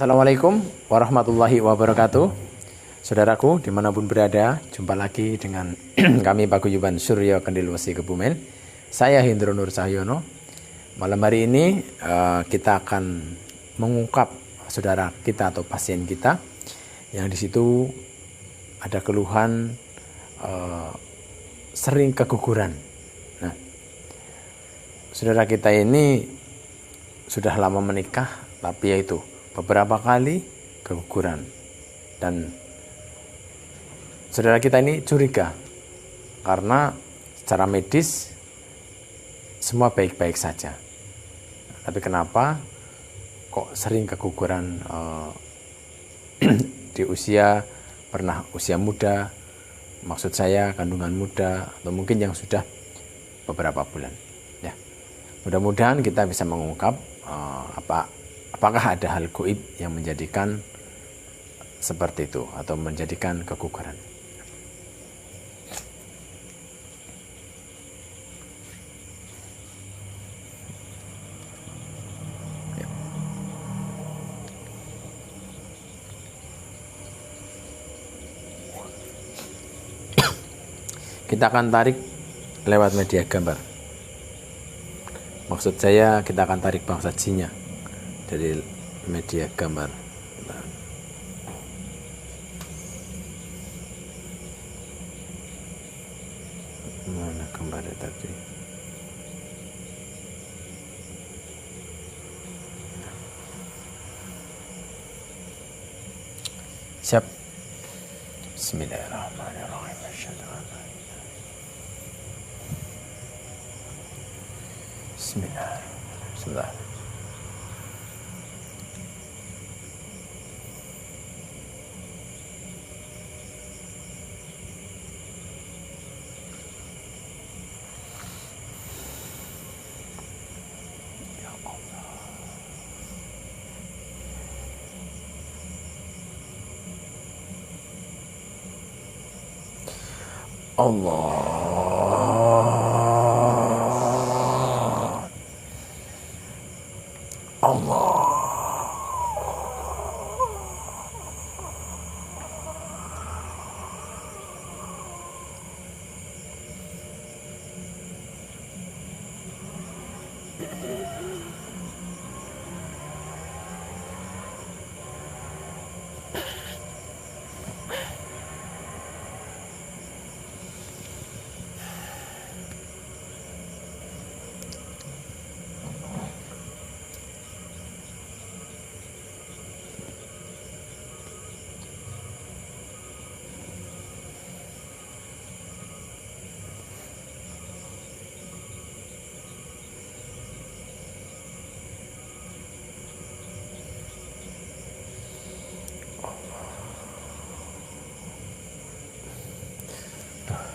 Assalamualaikum warahmatullahi wabarakatuh. Saudaraku dimanapun berada, jumpa lagi dengan kami Paguyuban Surya Kendil Wesi Kebumen. Saya Hendro Nur Cahyono. Malam hari ini kita akan mengungkap saudara kita atau pasien kita yang di situ ada keluhan sering keguguran. Nah, saudara kita ini sudah lama menikah, tapi yaitu beberapa kali keguguran, dan saudara kita ini curiga karena secara medis semua baik-baik saja, tapi kenapa kok sering keguguran di usia muda, maksud saya kandungan muda atau mungkin yang sudah beberapa bulan. Ya, mudah-mudahan kita bisa mengungkap apakah ada hal gaib yang menjadikan seperti itu atau menjadikan keguguran. Ya. Kita akan tarik lewat media gambar. Maksud saya kita akan tarik bangsa jinnya dari media gambar. Mana gambarnya tadi? Siap. Bismillahirrahmanirrahim. Bismillah. Allah.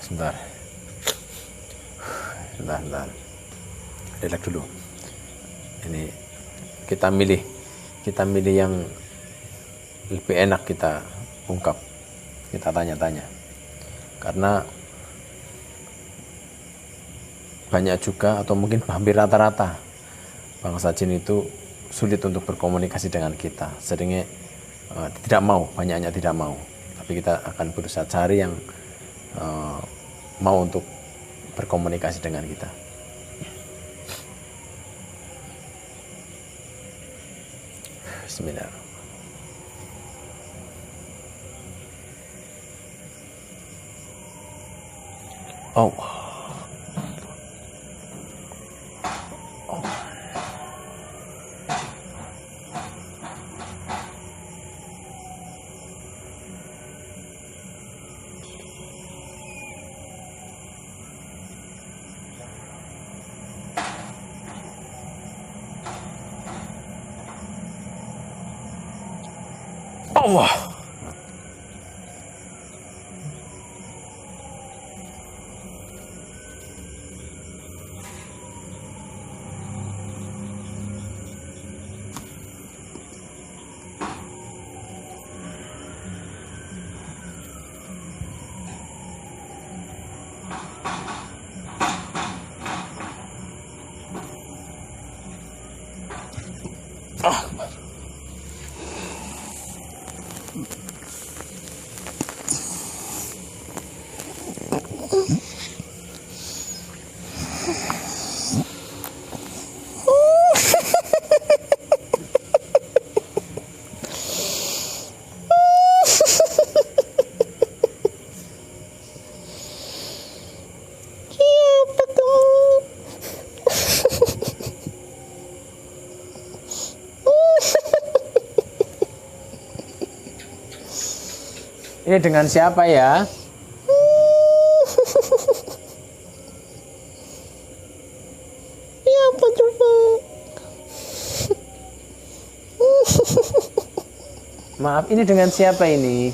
Sebentar. Relax dulu. Ini kita milih yang lebih enak kita ungkap, kita tanya-tanya. Karena banyak juga atau mungkin hampir rata-rata bangsa jin itu sulit untuk berkomunikasi dengan kita. Seringnya tidak mau, banyaknya tidak mau. Tapi kita akan berusaha cari yang mau untuk berkomunikasi dengan kita. Bismillah. Allah. Allah. Ini dengan siapa ya? Ya apa coba? Maaf, ini dengan siapa ini?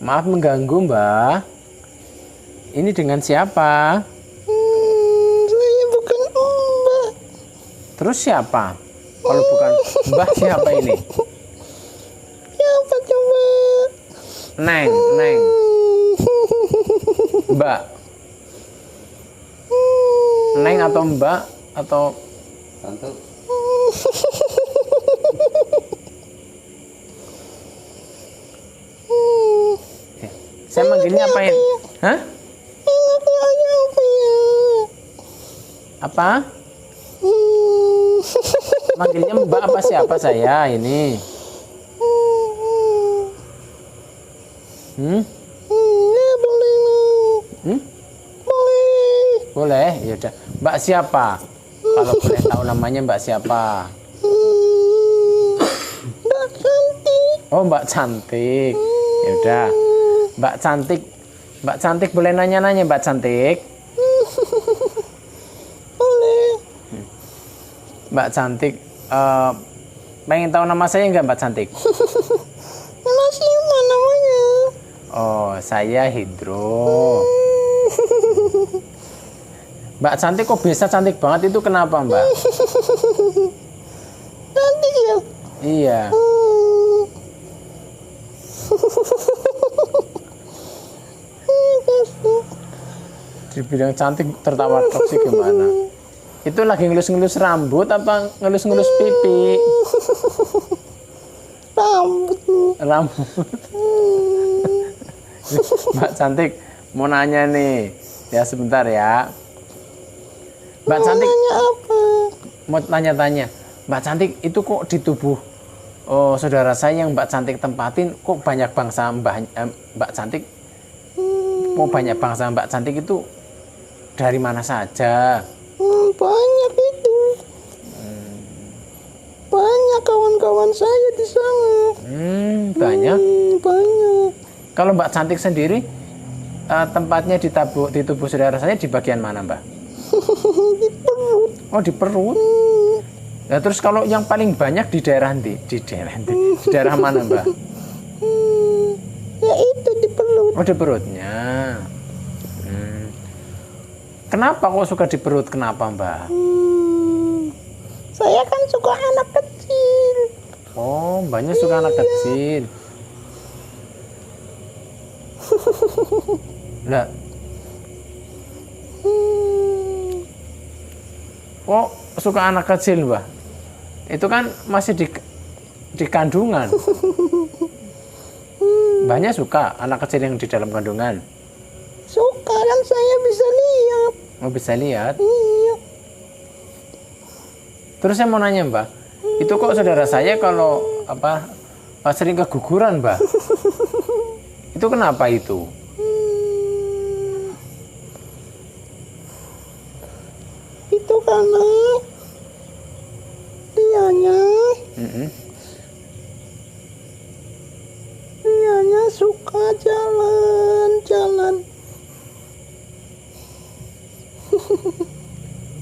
Maaf mengganggu, Mbak. Ini dengan siapa? Saya bukan Mbak. Terus siapa? Kalau bukan Mbak, siapa ini? Ya apa coba? Neng. Mbak. Neng atau Mbak atau Tante. saya manggilnya apa ya? Hah? Ingatnya apa ya? Apa? Manggilnya Mbak apa siapa saya ini? Ya boleh. Hmm? Boleh. Boleh, ya udah. Mbak siapa? Kalau boleh tahu namanya Mbak siapa? Mbak cantik. Oh, Mbak Cantik. Ya udah. Mbak Cantik boleh nanya-nanya Mbak Cantik? Boleh. Mbak Cantik, pengen tahu nama saya nggak Mbak Cantik? Nama siapa namanya? Oh, saya Hidro. Mbak Cantik kok bisa cantik banget itu kenapa Mbak? Cantik ya? Iya. Dibilang cantik tertawa toksik gimana? Itu lagi ngelus-ngelus rambut apa ngelus-ngelus pipi? Rambut. Rambut. Mbak Cantik mau nanya nih. Ya sebentar ya. Mbak Cantik Nanya apa? mau tanya-tanya. Mbak Cantik itu kok di tubuh saudara saya yang Mbak Cantik tempatin kok banyak bangsa Mbak Cantik? Kok banyak bangsa Mbak Cantik itu dari mana saja? Banyak itu. Banyak kawan-kawan saya di sana. Banyak. Banyak. Kalau Mbak Cantik sendiri tempatnya di tubuh saudara saya di bagian mana Mbak? Di perut. Oh di perut. Nah terus kalau yang paling banyak di daerah di daerah mana Mbak? Ya itu di perut. Oh di perutnya. Kenapa kok suka di perut? Kenapa Mbak? Saya kan suka anak kecil. Oh banyak suka anak kecil. Lah, kok suka anak kecil Mbak? Itu kan masih di kandungan. Banyak suka anak kecil yang di dalam kandungan. Suka kan saya bisa lihat. Oh bisa lihat. Iya. Terus saya mau nanya Mbak, itu kok saudara saya kalau sering keguguran Mbak? Itu kenapa itu? Itu karena dianya suka jalan-jalan.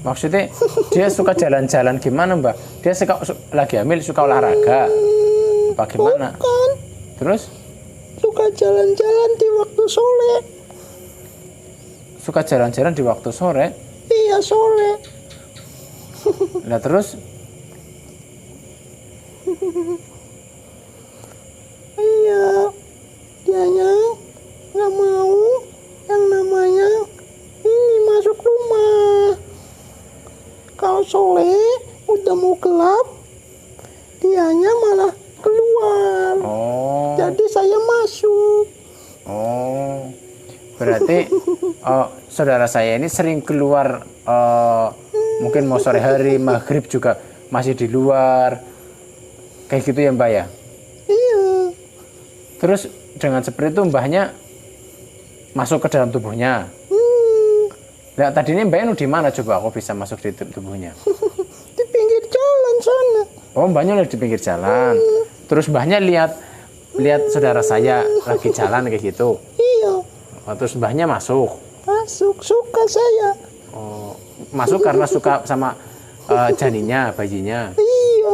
Maksudnya dia suka jalan-jalan gimana Mbak? Dia lagi hamil suka olahraga? Apa gimana? Bukan. Terus? Suka jalan-jalan di waktu sore. Suka jalan-jalan di waktu sore? Iya sore. Nah terus? Iya. Dianya nggak mau yang namanya ini masuk rumah. Kalau sore udah mau gelap, dianya malah keluar. Oh. Jadi saya masuk. Oh. Berarti saudara saya ini sering keluar, mungkin mau sore hari, maghrib juga masih di luar. Kayak gitu ya Mbak ya? Iya. Terus dengan seperti itu mbahnya masuk ke dalam tubuhnya. Nah tadinya mbaknya di mana coba kok bisa masuk di tubuhnya? Di pinggir jalan saya. Oh, mbahnya lagi di pinggir jalan. Terus mbahnya lihat saudara saya lagi jalan kayak gitu. Iya, Oh, terus mbahnya masuk. masuk, suka saya. Oh, masuk karena suka sama janinnya, bayinya. Iya,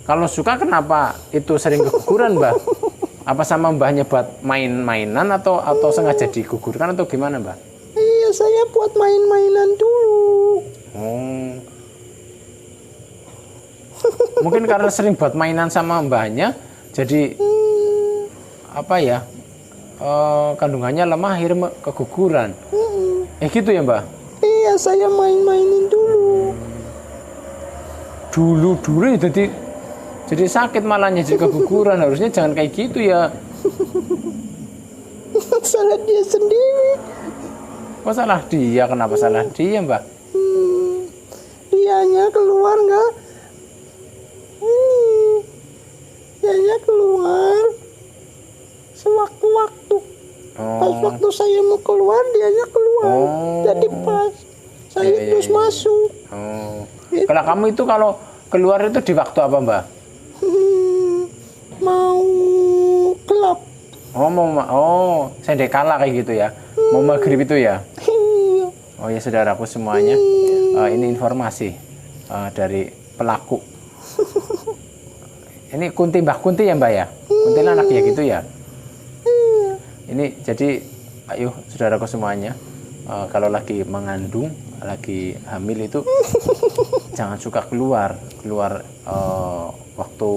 Kalau suka kenapa itu sering keguguran, Mbah? Apa sama mbahnya buat main-mainan atau sengaja digugurkan atau gimana, Mbah? iya saya buat main-mainan dulu. Oh. Mungkin karena sering buat mainan sama mbahnya, jadi apa ya? Kandungannya lemah akhirnya keguguran. Gitu ya, Mbah? Iya, saya main-mainin dulu. Dulu ya jadi sakit malahnya jadi keguguran. Harusnya jangan kayak gitu ya. Salah dia sendiri. Kok salah dia? Kenapa salah dia, Mbah? Dianya keluar nggak? Dianya keluar sewaktu-waktu. Pas waktu saya mau keluar, dianya keluar. Oh. Jadi pas saya Iya, terus iya. masuk. Oh. Kalau kamu itu kalau keluar itu di waktu apa, Mbah? Mau gelap. Sendekala kayak gitu ya. Mau maghrib itu ya. Iya. Oh ya, saudaraku semuanya. Ini informasi dari pelaku. Ini Mbah Kunti ya, Mbak ya? Kuntilanak ya gitu ya. Ini jadi ayo saudaraku semuanya, kalau lagi mengandung, lagi hamil itu jangan suka keluar waktu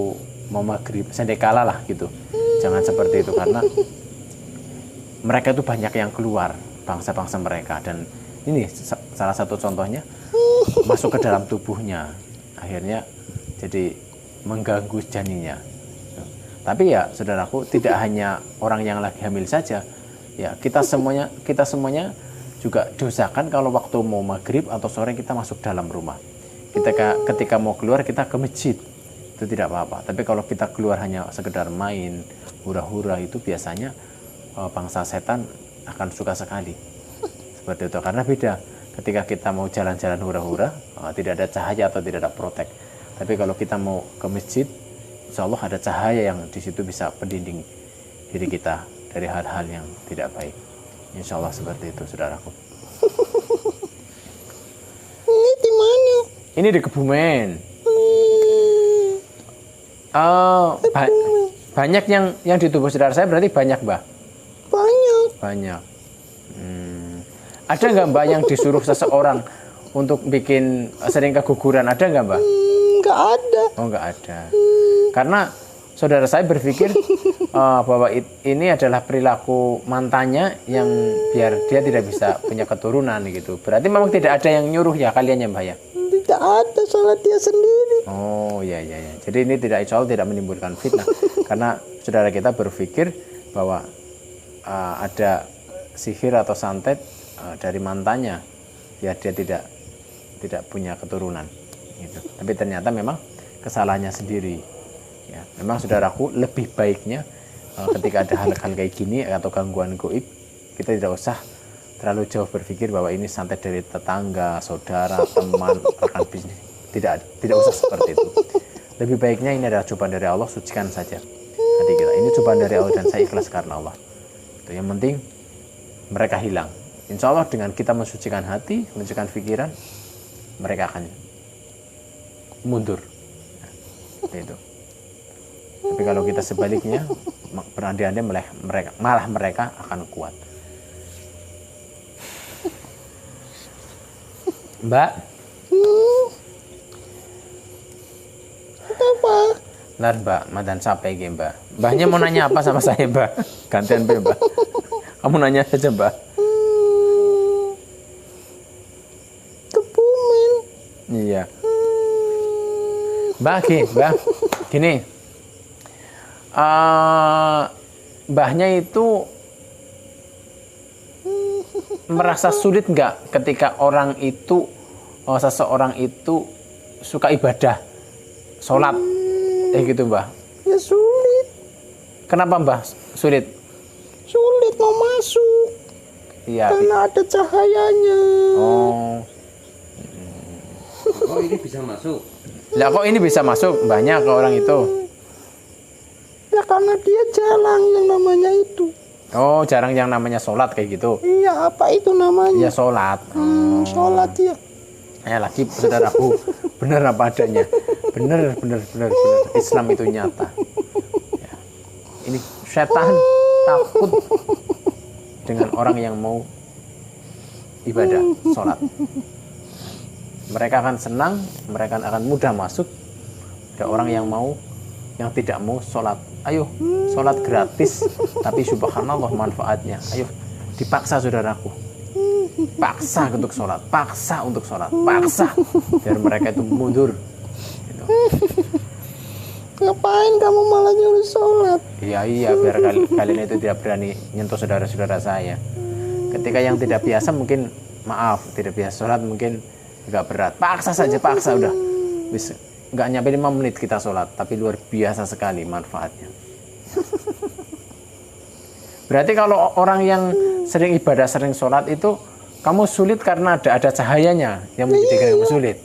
mau maghrib, sendekala lah gitu. Jangan seperti itu karena mereka itu banyak yang keluar, bangsa-bangsa mereka, dan ini salah satu contohnya masuk ke dalam tubuhnya, akhirnya jadi mengganggu janinnya. Tapi ya saudaraku, tidak hanya orang yang lagi hamil saja, ya kita semuanya juga dosakan kalau waktu mau maghrib atau sore kita masuk dalam rumah. Ketika mau keluar kita ke masjid, itu tidak apa-apa. Tapi kalau kita keluar hanya sekedar main, hura-hura, itu biasanya bangsa setan akan suka sekali. Seperti itu, karena beda. Ketika kita mau jalan-jalan hura-hura, tidak ada cahaya atau tidak ada protek. Tapi kalau kita mau ke masjid, insya Allah ada cahaya yang di situ bisa pendinding diri kita dari hal-hal yang tidak baik. Insya Allah seperti itu, saudaraku. Ini di mana? Ini di Kebumen. Banyak yang di tubuh saudara saya berarti banyak, Mbak? Banyak. Ada nggak, Mbak, yang disuruh seseorang untuk bikin sering keguguran? Ada nggak, Mbak? Nggak ada. Oh, nggak ada. Karena saudara saya berpikir bahwa ini adalah perilaku mantannya yang biar dia tidak bisa punya keturunan gitu. Berarti memang tidak ada yang nyuruh ya kalian ya, Mbak ya? Tidak ada, salah dia sendiri. Oh ya. Jadi ini insya Allah tidak menimbulkan fitnah. Karena saudara kita berpikir bahwa ada sihir atau santet dari mantannya, ya dia tidak punya keturunan. Gitu. Tapi ternyata memang kesalahannya sendiri. Ya, memang saudaraku lebih baiknya ketika ada hal-hal kayak gini atau gangguan gaib, kita tidak usah terlalu jauh berpikir bahwa ini santet dari tetangga, saudara, teman, rekan bisnis. Tidak usah seperti itu. Lebih baiknya ini adalah cobaan dari Allah, sucikan saja hati kita. Ini cobaan dari Allah dan saya ikhlas karena Allah. Itu yang penting mereka hilang. Insya Allah dengan kita mensucikan hati, mensucikan pikiran, mereka akan mundur. Nah, itu. Tapi kalau kita sebaliknya, berandai-andai malah mereka akan kuat. Mbak? Apa? Lar, Mbak, madan capek ya, Mbak. Mbaknya mau nanya apa sama saya, Mbak? Gantian, Mbak. Kamu nanya saja, Mbak. Kebumen. Iya. Mbak, gini. Mbahnya itu merasa sulit nggak ketika seseorang itu suka ibadah, sholat, gitu, Mbah? Ya sulit. Kenapa, Mbah, sulit? Sulit mau masuk. Iya. Karena ada cahayanya. Oh, Oh, ini bisa masuk. Lah kok ini bisa masuk banyak ke orang itu? Ya karena dia jarang yang namanya itu. Oh, jarang yang namanya sholat kayak gitu. Iya, apa itu namanya? Ya sholat. Sholat ya. Lagi saudaraku, bener apa adanya. Bener. Islam itu nyata. Ya. Ini setan takut dengan orang yang mau ibadah, sholat. Mereka akan senang, mereka akan mudah masuk. Ada orang yang tidak mau sholat. Ayo, sholat gratis, tapi subhanallah manfaatnya. Ayo, dipaksa saudaraku. Paksa untuk sholat, paksa. Biar mereka itu mundur. Gitu. Ngapain kamu malah nyuruh sholat? Iya, biar kalian itu tidak berani nyentuh saudara-saudara saya. Ketika yang tidak biasa mungkin, tidak biasa sholat mungkin agak berat. Paksa udah. Bisa. Nggak nyampe 5 menit kita sholat, tapi luar biasa sekali manfaatnya. Berarti kalau orang yang sering ibadah, sering sholat itu, kamu sulit karena ada cahayanya yang menjadikan kamu sulit.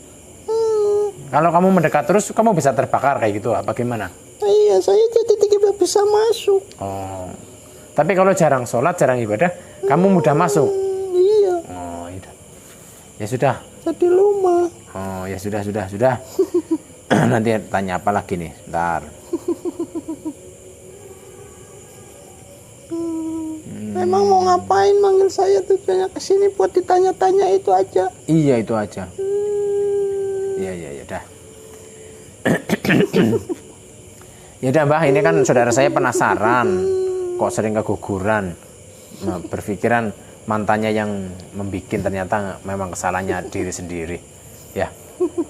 Kalau kamu mendekat terus, kamu bisa terbakar kayak gitu, apa gimana? Iya, saya jadi tidak bisa masuk. Oh, tapi kalau jarang sholat, jarang ibadah, kamu mudah masuk. Iya. Oh, iya. Ya sudah. Jadi lumah. Oh, ya sudah. Nanti tanya apa lagi nih, ntar. Emang mau ngapain manggil saya tujuannya kesini buat ditanya-tanya itu aja? Iya, itu aja. Iya, dah. Ya udah Mbah, ini kan saudara saya penasaran kok sering keguguran. Berpikiran mantannya yang membikin, ternyata memang kesalahannya diri sendiri. Ya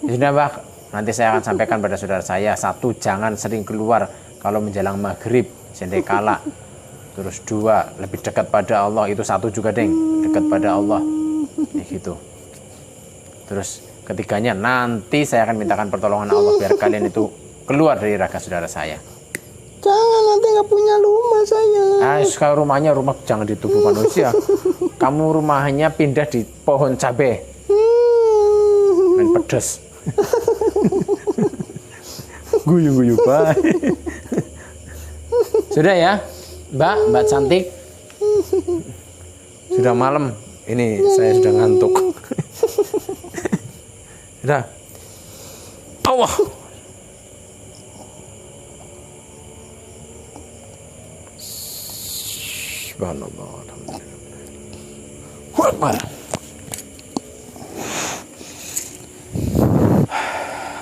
sudah Mbah, nanti saya akan sampaikan pada saudara saya. 1, jangan sering keluar kalau menjelang maghrib, sendekala. Terus 2, lebih dekat pada Allah. Itu 1 juga deng, dekat pada Allah ya gitu. Terus ketiganya, nanti saya akan mintakan pertolongan Allah biar kalian itu keluar dari raga saudara saya. Jangan, nanti nggak punya rumah saya. Kalau rumah jangan di tubuh manusia. Kamu rumahnya pindah di pohon cabai main pedes. Guyu baik. Sudah ya Mbak cantik. Sudah malam ini, saya sudah ngantuk. Sudah. Allah. Subhanallah.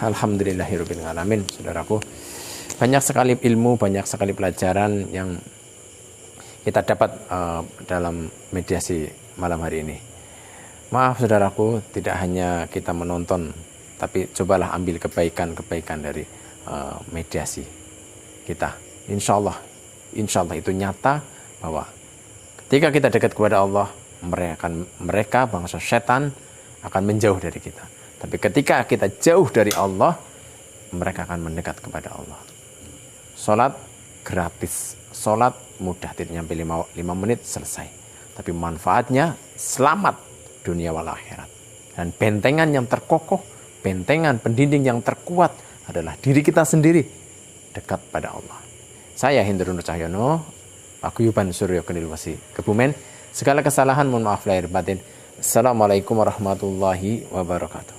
Alhamdulillahirabbil alamin. Saudaraku, banyak sekali ilmu, banyak sekali pelajaran yang kita dapat dalam mediasi malam hari ini. Maaf saudaraku, tidak hanya kita menonton, tapi cobalah ambil kebaikan dari mediasi kita. Insya Allah itu nyata bahwa ketika kita dekat kepada Allah, mereka bangsa setan akan menjauh dari kita. Tapi ketika kita jauh dari Allah, mereka akan mendekat kepada Allah. Sholat gratis, sholat mudah, tidak nyampe 5 menit selesai. Tapi manfaatnya selamat dunia wal akhirat. Dan bentengan yang terkokoh, bentengan pendinding yang terkuat adalah diri kita sendiri dekat pada Allah. Saya Hindro Nur Cahyono, Paguyuban Suryo Kendilwesi, Kebumen. Segala kesalahan mohon maaf lahir batin. Assalamualaikum warahmatullahi wabarakatuh.